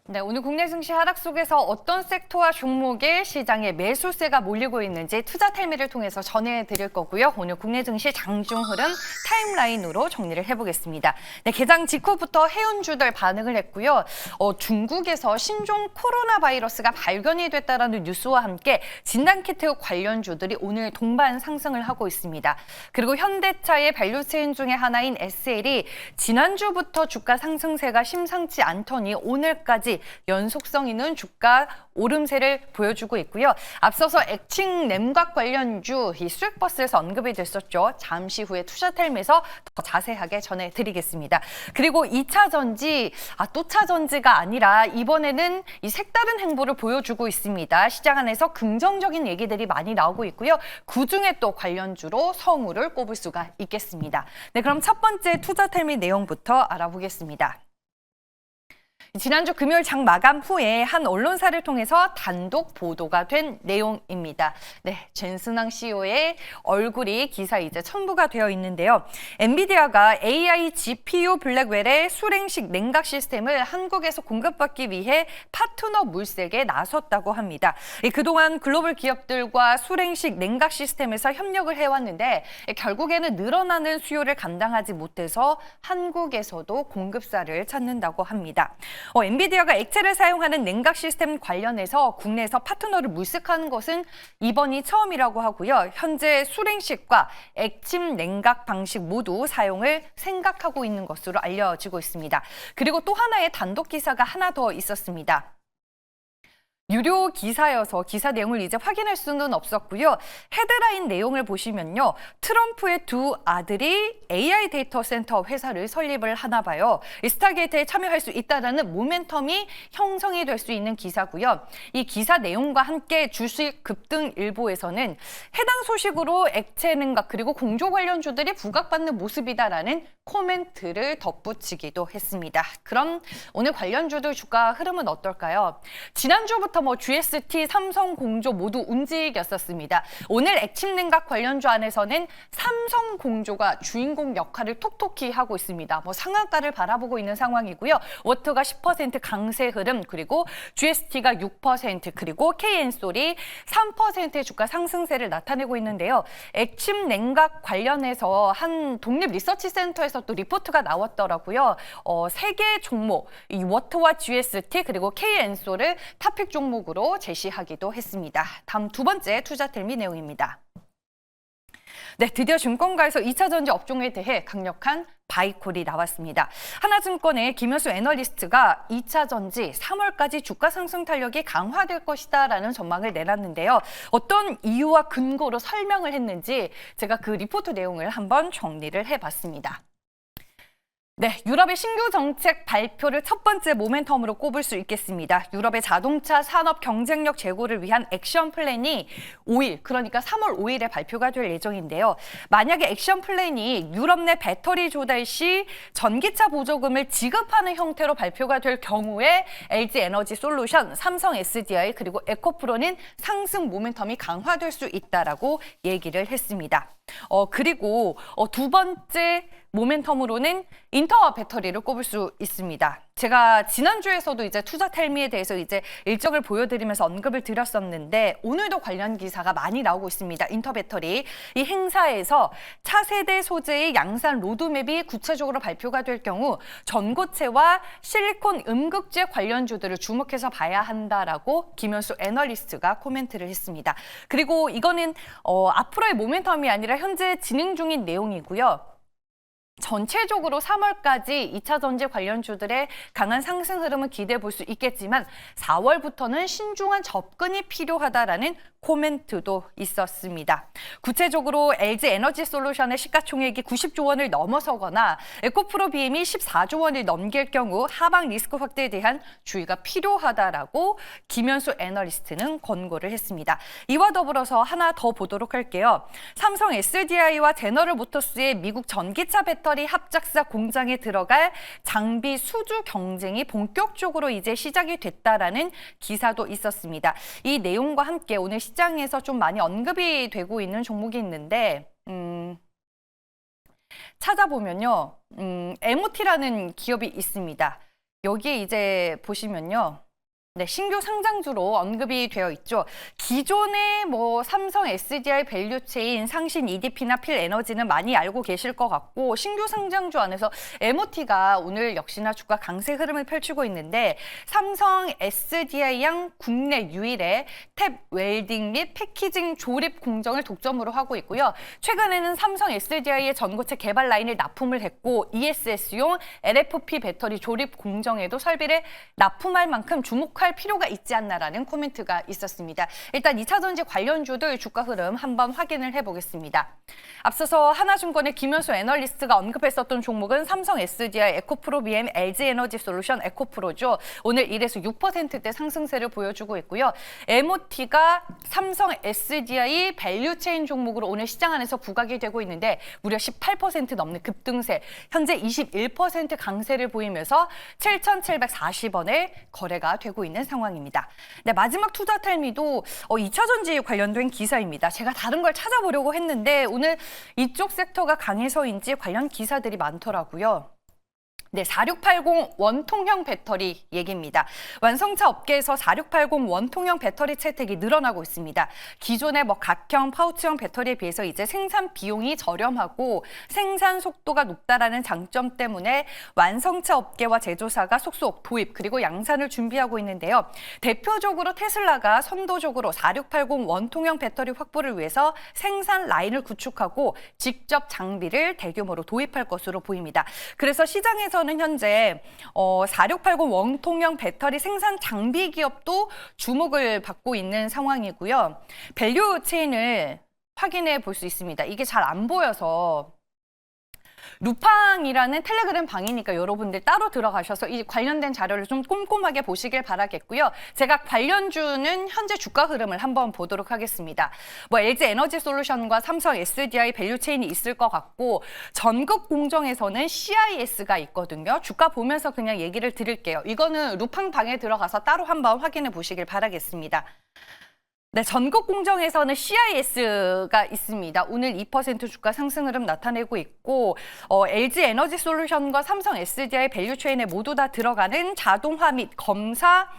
네, 오늘 국내 증시 하락 속에서 어떤 섹터와 종목에 시장에 매수세가 몰리고 있는지 투자 텔미를 통해서 전해드릴 거고요. 오늘 국내 증시 장중 흐름 타임라인으로 정리를 해보겠습니다. 네, 개장 직후부터 해운주들 반응을 했고요. 중국에서 신종 코로나 바이러스가 발견이 됐다라는 뉴스와 함께 진단키트 관련주들이 오늘 동반 상승을 하고 있습니다. 그리고 현대차의 밸류체인 중에 하나인 SL이 지난주부터 주가 상승세가 심상치 않더니 오늘까지 연속성 있는 주가 오름세를 보여주고 있고요. 앞서서 액칭 램각 관련주 이 수익버스에서 언급이 됐었죠. 잠시 후에 투자텔미에서 더 자세하게 전해드리겠습니다. 그리고 2차 전지, 또 차전지가 아니라 이번에는 이 색다른 행보를 보여주고 있습니다. 시장 안에서 긍정적인 얘기들이 많이 나오고 있고요. 그중에 또 관련주로 성우를 꼽을 수가 있겠습니다. 네, 그럼 첫 번째 투자텔미 내용부터 알아보겠습니다. 지난주 금요일 장 마감 후에 한 언론사를 통해서 단독 보도가 된 내용입니다. 네, 젠슨왕 CEO의 얼굴이 기사에 이제 첨부가 되어 있는데요. 엔비디아가 AI GPU 블랙웰의 수랭식 냉각 시스템을 한국에서 공급받기 위해 파트너 물색에 나섰다고 합니다. 그동안 글로벌 기업들과 수랭식 냉각 시스템에서 협력을 해왔는데 결국에는 늘어나는 수요를 감당하지 못해서 한국에서도 공급사를 찾는다고 합니다. 엔비디아가 액체를 사용하는 냉각 시스템 관련해서 국내에서 파트너를 물색하는 것은 이번이 처음이라고 하고요. 현재 수랭식과 액침 냉각 방식 모두 사용을 생각하고 있는 것으로 알려지고 있습니다. 그리고 또 하나의 단독 기사가 하나 더 있었습니다. 유료 기사여서 기사 내용을 이제 확인할 수는 없었고요. 헤드라인 내용을 보시면요. 트럼프의 두 아들이 AI 데이터 센터 회사를 설립을 하나 봐요. 스타게이트에 참여할 수 있다는 모멘텀이 형성이 될 수 있는 기사고요. 이 기사 내용과 함께 주식 급등 일보에서는 해당 소식으로 액체 냉각 그리고 공조 관련주들이 부각받는 모습이다라는 코멘트를 덧붙이기도 했습니다. 그럼 오늘 관련주들 주가 흐름은 어떨까요? 지난주부터 GST, 삼성, 공조 모두 움직였었습니다. 오늘 액침 냉각 관련주 안에서는 삼성 공조가 주인공 역할을 톡톡히 하고 있습니다. 상한가를 바라보고 있는 상황이고요. 워터가 10% 강세 흐름, 그리고 GST가 6%, 그리고 KN솔이 3%의 주가 상승세를 나타내고 있는데요. 액침 냉각 관련해서 한 독립 리서치 센터에서 또 리포트가 나왔더라고요. 세 개의 종목, 이 워터와 GST 그리고 KN솔을 탑픽 종목으로 제시하기도 했습니다. 다음 두 번째 투자텔미 내용입니다. 네, 드디어 증권가에서 2차 전지 업종에 대해 강력한 바이콜이 나왔습니다. 하나증권의 김현수 애널리스트가 2차 전지 3월까지 주가 상승 탄력이 강화될 것이다라는 전망을 내놨는데요. 어떤 이유와 근거로 설명을 했는지 제가 그 리포트 내용을 한번 정리를 해봤습니다. 네, 유럽의 신규 정책 발표를 첫 번째 모멘텀으로 꼽을 수 있겠습니다. 유럽의 자동차 산업 경쟁력 제고를 위한 액션 플랜이 5일, 그러니까 3월 5일에 발표가 될 예정인데요. 만약에 액션 플랜이 유럽 내 배터리 조달 시 전기차 보조금을 지급하는 형태로 발표가 될 경우에 LG 에너지 솔루션, 삼성 SDI 그리고 에코프로는 상승 모멘텀이 강화될 수 있다라고 얘기를 했습니다. 그리고 두 번째 모멘텀으로는 인터 배터리를 꼽을 수 있습니다. 제가 지난주에서도 이제 투자 텔미에 대해서 이제 일정을 보여드리면서 언급을 드렸었는데 오늘도 관련 기사가 많이 나오고 있습니다. 인터 배터리. 이 행사에서 차세대 소재의 양산 로드맵이 구체적으로 발표가 될 경우 전고체와 실리콘 음극재 관련주들을 주목해서 봐야 한다라고 김현수 애널리스트가 코멘트를 했습니다. 그리고 이거는 앞으로의 모멘텀이 아니라 현재 진행 중인 내용이고요. 전체적으로 3월까지 2차 전지 관련주들의 강한 상승 흐름을 기대해 볼 수 있겠지만 4월부터는 신중한 접근이 필요하다라는 코멘트도 있었습니다. 구체적으로 LG 에너지 솔루션의 시가총액이 90조 원을 넘어서거나 에코프로 BM이 14조 원을 넘길 경우 하방 리스크 확대에 대한 주의가 필요하다라고 김현수 애널리스트는 권고를 했습니다. 이와 더불어서 하나 더 보도록 할게요. 삼성 SDI와 제너럴 모터스의 미국 전기차 배터리 합작사 공장에 들어갈 장비 수주 경쟁이 본격적으로 이제 시작이 됐다라는 기사도 있었습니다. 이 내용과 함께 오늘 시장에서 좀 많이 언급이 되고 있는 종목이 있는데 찾아보면요. MOT라는 기업이 있습니다. 여기에 이제 보시면요. 네, 신규 상장주로 언급이 되어 있죠. 기존의 삼성 SDI 밸류체인 상신 EDP나 필에너지는 많이 알고 계실 것 같고, 신규 상장주 안에서 MOT가 오늘 역시나 주가 강세 흐름을 펼치고 있는데, 삼성 SDI 양 국내 유일의 탭 웰딩 및 패키징 조립 공정을 독점으로 하고 있고요. 최근에는 삼성 SDI의 전고체 개발 라인을 납품을 했고, ESS용 LFP 배터리 조립 공정에도 설비를 납품할 만큼 주목할 필요가 있지 않나라는 코멘트가 있었습니다. 일단 2차전지 관련주들 주가 흐름 한번 확인을 해보겠습니다. 앞서서 하나증권의 김현수 애널리스트가 언급했었던 종목은 삼성 SDI, 에코프로 BM, LG에너지솔루션, 에코프로죠. 오늘 1에서 6%대 상승세를 보여주고 있고요. MOT가 삼성 SDI 밸류체인 종목으로 오늘 시장 안에서 부각이 되고 있는데 무려 18% 넘는 급등세, 현재 21% 강세를 보이면서 7,740원에 거래가 되고 있는 상황입니다. 네, 마지막 투자 텔미도 2차전지 관련된 기사입니다. 제가 다른 걸 찾아보려고 했는데 오늘 이쪽 섹터가 강해서인지 관련 기사들이 많더라고요. 네, 4680 원통형 배터리 얘기입니다. 완성차 업계에서 4680 원통형 배터리 채택이 늘어나고 있습니다. 기존의 각형, 파우치형 배터리에 비해서 이제 생산 비용이 저렴하고 생산 속도가 높다라는 장점 때문에 완성차 업계와 제조사가 속속 도입 그리고 양산을 준비하고 있는데요. 대표적으로 테슬라가 선도적으로 4680 원통형 배터리 확보를 위해서 생산 라인을 구축하고 직접 장비를 대규모로 도입할 것으로 보입니다. 그래서 시장에서 는 현재 4680 원통형 배터리 생산 장비 기업도 주목을 받고 있는 상황이고요. 밸류 체인을 확인해 볼 수 있습니다. 이게 잘 안 보여서 루팡이라는 텔레그램 방이니까 여러분들 따로 들어가셔서 이 관련된 자료를 좀 꼼꼼하게 보시길 바라겠고요. 제가 관련주는 현재 주가 흐름을 한번 보도록 하겠습니다. LG 에너지 솔루션과 삼성 SDI 밸류체인이 있을 것 같고 전국 공정에서는 CIS가 있거든요. 주가 보면서 그냥 얘기를 드릴게요. 이거는 루팡 방에 들어가서 따로 한번 확인해 보시길 바라겠습니다. 네, 전국 공정에서는 CIS가 있습니다. 오늘 2% 주가 상승 흐름 나타내고 있고 LG 에너지 솔루션과 삼성 SDI 밸류체인에 모두 다 들어가는 자동화 및 검사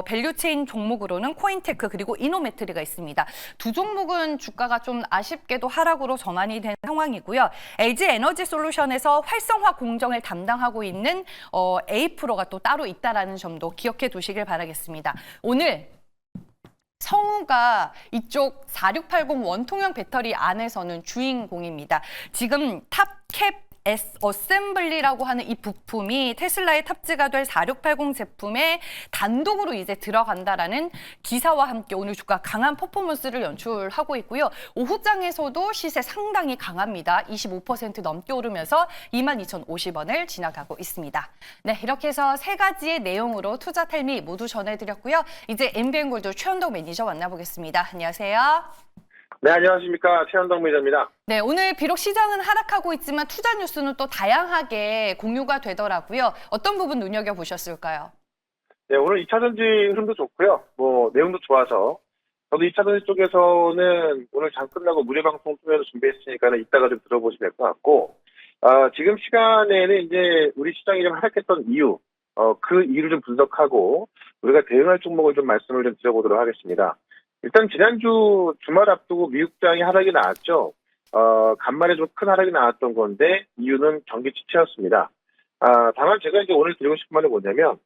밸류체인 종목으로는 코인테크 그리고 이노메트리가 있습니다. 두 종목은 주가가 좀 아쉽게도 하락으로 전환이 된 상황이고요. LG 에너지 솔루션에서 활성화 공정을 담당하고 있는 A프로가 또 따로 있다라는 점도 기억해 두시길 바라겠습니다. 오늘 성우가 이쪽 4680 원통형 배터리 안에서는 주인공입니다. 지금 탑캡 어셈블리라고 하는 이 부품이 테슬라에 탑재가 될 4680 제품에 단독으로 이제 들어간다라는 기사와 함께 오늘 주가 강한 퍼포먼스를 연출하고 있고요. 오후장에서도 시세 상당히 강합니다. 25% 넘게 오르면서 22,050원을 지나가고 있습니다. 네, 이렇게 해서 세 가지의 내용으로 투자 텔미 모두 전해드렸고요. 이제 MBN골드 최현동 매니저 만나보겠습니다. 안녕하세요. 네, 안녕하십니까. 최현동 매니저입니다. 네, 오늘 비록 시장은 하락하고 있지만 투자 뉴스는 또 다양하게 공유가 되더라고요. 어떤 부분 눈여겨보셨을까요? 네, 오늘 2차전지 흐름도 좋고요. 내용도 좋아서 저도 2차전지 쪽에서는 오늘 장 끝나고 무료 방송 통해서 준비했으니까 이따가 좀 들어보시면 될 것 같고, 지금 시간에는 이제 우리 시장이 좀 하락했던 이유, 그 이유를 좀 분석하고 우리가 대응할 종목을 좀 말씀을 좀 드려보도록 하겠습니다. 일단 지난주 주말 앞두고 미국장이 하락이 나왔죠. 간만에 좀 큰 하락이 나왔던 건데 이유는 경기 침체였습니다. 다만 제가 이제 오늘 드리고 싶은 말은 뭐냐면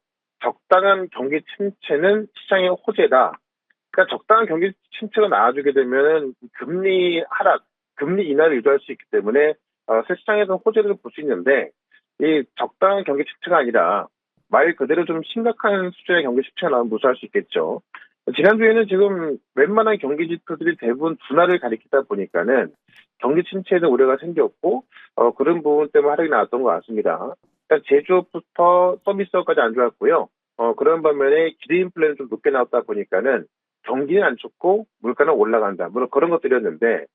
적당한 경기 침체는 시장의 호재다. 그러니까 적당한 경기 침체가 나와주게 되면은 금리 하락, 금리 인하를 유도할 수 있기 때문에 시장에서 호재를 볼 수 있는데 이 적당한 경기 침체가 아니라 말 그대로 좀 심각한 수준의 경기 침체가 나오면 무서워할 수 있겠죠. 지난주에는 지금 웬만한 경기 지표들이 대부분 둔화를 가리키다 보니까는 경기 침체에는 우려가 생겼고 그런 부분 때문에 하락이 나왔던 것 같습니다. 일단 제조업부터 서비스업까지 안 좋았고요. 그런 반면에 기대 인플레는 좀 높게 나왔다 보니까는 경기는 안 좋고 물가는 올라간다. 물론 그런 것들이었는데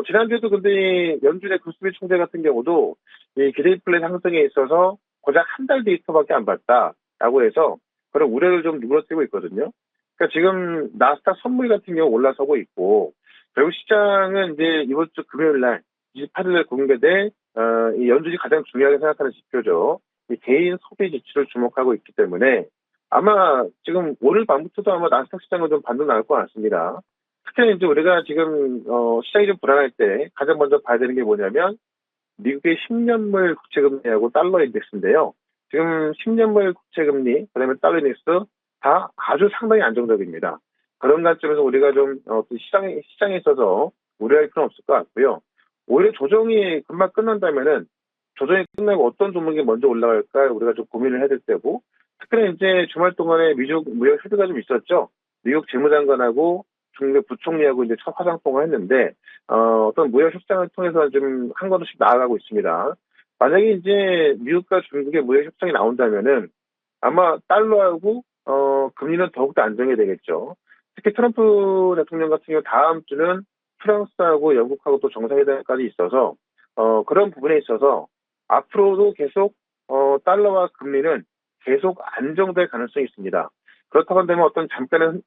지난주에도 근데 연준의 구스비 총재 같은 경우도 이 기대 인플레 상승에 있어서 고작 한 달 데이터밖에 안 봤다라고 해서 그런 우려를 좀 누그러뜨리고 있거든요. 그러니까 지금 나스닥 선물 같은 경우 올라서고 있고 결국 시장은 이제 이번 주 금요일 날 28일 날 공개될 이 연준이 가장 중요하게 생각하는 지표죠. 이 개인 소비 지출을 주목하고 있기 때문에 아마 지금 오늘 밤부터도 아마 나스닥 시장은 좀 반등 나올 것 같습니다. 특히 이제 우리가 지금 시장이 좀 불안할 때 가장 먼저 봐야 되는 게 뭐냐면 미국의 10년물 국채금리하고 달러 인덱스인데요. 지금 10년물 국채금리, 그다음에 달러 인덱스 다 아주 상당히 안정적입니다. 그런 관점에서 우리가 좀 시장에 있어서 우려할 필요는 없을 것 같고요. 오히려 조정이 금방 끝난다면은 조정이 끝나고 어떤 종목이 먼저 올라갈까 우리가 좀 고민을 해야 될 때고, 특히나 이제 주말 동안에 미국 무역 협의가 좀 있었죠. 미국 재무장관하고 중국 부총리하고 이제 첫 화상 통화했는데 어떤 무역 협상을 통해서 좀 한 걸음씩 나아가고 있습니다. 만약에 이제 미국과 중국의 무역 협상이 나온다면은 아마 달러하고 금리는 더욱더 안정이 되겠죠. 특히 트럼프 대통령 같은 경우 다음 주는 프랑스하고 영국하고 또 정상회담까지 있어서 그런 부분에 있어서 앞으로도 계속 달러와 금리는 계속 안정될 가능성이 있습니다. 그렇다고 한다면 어떤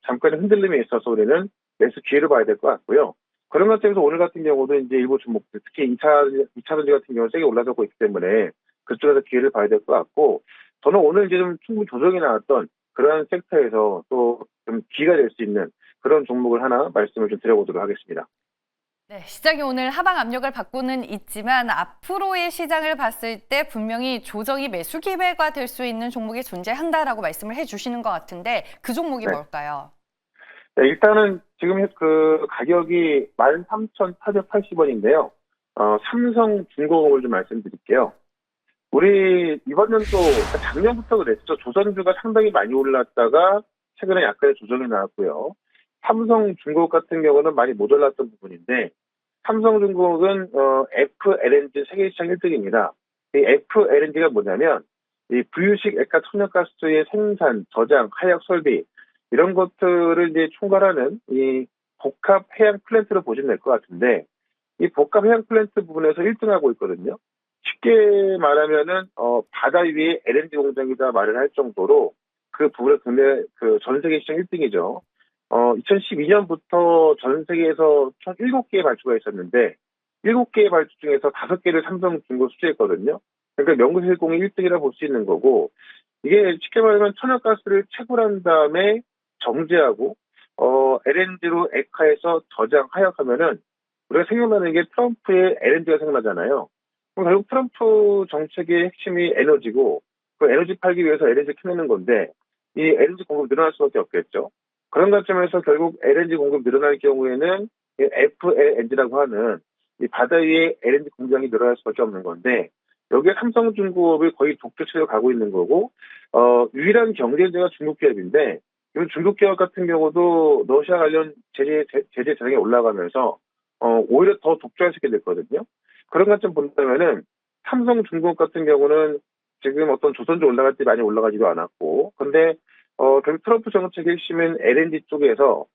잠깐의 흔들림에 있어서 우리는 매수 기회를 봐야 될 것 같고요. 그런 관점에서 오늘 같은 경우도 이제 일부 종목들, 특히 2차 전지 같은 경우는 세게 올라서고 있기 때문에 그쪽에서 기회를 봐야 될 것 같고, 저는 오늘 이제 좀 충분히 조정이 나왔던 그러한 섹터에서 또 좀 기회가 될 수 있는 그런 종목을 하나 말씀을 좀 드려보도록 하겠습니다. 네, 시장이 오늘 하방 압력을 받고는 있지만 앞으로의 시장을 봤을 때 분명히 조정이 매수 기회가 될 수 있는 종목이 존재한다라고 말씀을 해주시는 것 같은데 그 종목이 네. 뭘까요? 네, 일단은 지금 그 가격이 13,480원인데요. 삼성중공업을 좀 말씀드릴게요. 우리 이번 연도, 작년부터 그랬죠. 조선주가 상당히 많이 올랐다가 최근에 약간의 조정이 나왔고요. 삼성중공업 같은 경우는 많이 모자랐던 부분인데, 삼성중공업은 FLNG 세계시장 1등입니다. 이 FLNG가 뭐냐면 이 부유식 액화 천연가스의 생산, 저장, 하역 설비 이런 것들을 이제 총괄하는 이 복합 해양 플랜트로 보시면 될 것 같은데, 이 복합 해양 플랜트 부분에서 1등하고 있거든요. 쉽게 말하면은 바다 위에 LNG 공장이다 말을 할 정도로 그 부분에 국내 그 전 세계 시장 1등이죠. 2012년부터 전 세계에서 총 7개의 발주가 있었는데 7개의 발주 중에서 5개를 삼성중공업 수주했거든요. 그러니까 명실공히 1등이라 볼 수 있는 거고, 이게 쉽게 말하면 천연가스를 채굴한 다음에 정제하고 LNG로 액화해서 저장 하역하면은 우리가 생각나는 게 트럼프의 LNG가 생각나잖아요. 그럼 결국 트럼프 정책의 핵심이 에너지고, 그 에너지 팔기 위해서 LNG 캐내는 건데 이 LNG 공급 늘어날 수밖에 없겠죠. 그런 관점에서 결국 LNG 공급 늘어날 경우에는 FLNG라고 하는 이 바다 위에 LNG 공장이 늘어날 수밖에 없는 건데, 여기에 삼성중공업이 거의 독주체로 가고 있는 거고, 유일한 경쟁자가 중국 기업인데, 이 중국 기업 같은 경우도 러시아 관련 제재 대상이 올라가면서 오히려 더 독주할 수 있게 됐거든요. 그런 관점 본다면은 삼성중공업 같은 경우는 지금 어떤 조선주 올라갈 때 많이 올라가지도 않았고, 근데 결국 트럼프 정책의 핵심인 LNG 쪽에서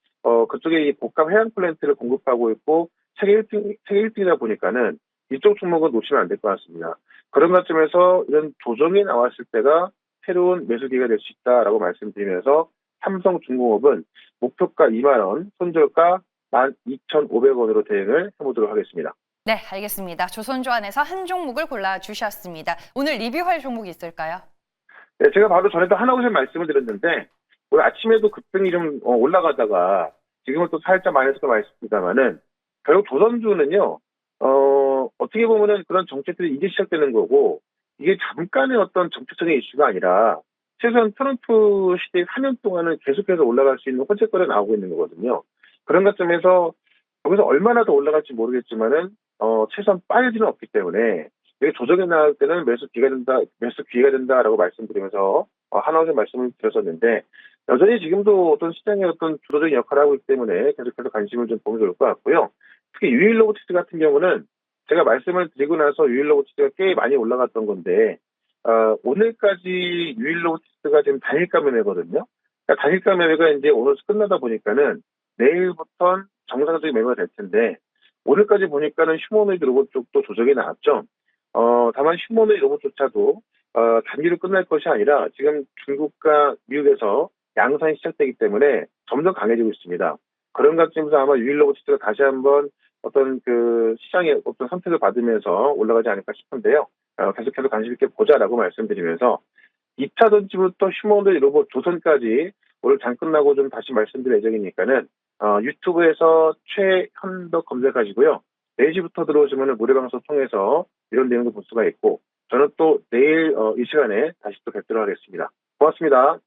그쪽에 이 복합 해양 플랜트를 공급하고 있고 세계 1등이다 보니까는 이쪽 종목은 놓치면 안 될 것 같습니다. 그런 관점에서 이런 조정이 나왔을 때가 새로운 매수 기회가 될 수 있다라고 말씀드리면서 삼성중공업은 목표가 2만 원, 손절가 12,500원으로 대응을 해보도록 하겠습니다. 네, 알겠습니다. 조선주 안에서 한 종목을 골라주셨습니다. 오늘 리뷰할 종목이 있을까요? 네, 제가 바로 전에도 하나고생 말씀을 드렸는데 오늘 아침에도 급등이 좀 올라가다가 지금은 또 살짝 마이너스가 많습니다만은 결국 조선주는요, 어떻게 보면은 그런 정책들이 이제 시작되는 거고, 이게 잠깐의 어떤 정책적인 이슈가 아니라 최소한 트럼프 시대 4년 동안은 계속해서 올라갈 수 있는 호재거리가 나오고 있는 거거든요. 그런 관점에서 여기서 얼마나 더 올라갈지 모르겠지만은 최소한 빠질 수는 없기 때문에 이게 조정이 나올 때는 매수 기회가 된다라고 말씀드리면서 하나씩 말씀을 드렸었는데, 여전히 지금도 어떤 시장의 어떤 주도적인 역할을 하고 있기 때문에 계속해서 관심을 좀 보면 좋을 것 같고요. 특히 유일로보틱스 같은 경우는 제가 말씀을 드리고 나서 유일로보틱스가 꽤 많이 올라갔던 건데, 오늘까지 유일로보틱스가 지금 단일가 매매거든요. 그러니까 단일가 매매가 이제 오늘 끝나다 보니까는 내일부터는 정상적인 매매가 될 텐데, 오늘까지 보니까는 휴머노이드 로봇 쪽도 조정이 나왔죠. 다만 휴머노이드 로봇조차도 단기로 끝날 것이 아니라 지금 중국과 미국에서 양산이 시작되기 때문에 점점 강해지고 있습니다. 그런 관점에서 아마 유일로보틱스가 다시 한번 어떤 그 시장의 어떤 선택을 받으면서 올라가지 않을까 싶은데요. 계속해서 관심 있게 보자라고 말씀드리면서 2차 전지부터 휴먼데이 로봇 조선까지 오늘 장 끝나고 좀 다시 말씀드릴 예정이니까는 유튜브에서 최현덕 검색하시고요. 4시부터 들어오시면 무료 방송 통해서 이런 내용도 볼 수가 있고 저는 또 내일 이 시간에 다시 또 뵙도록 하겠습니다. 고맙습니다.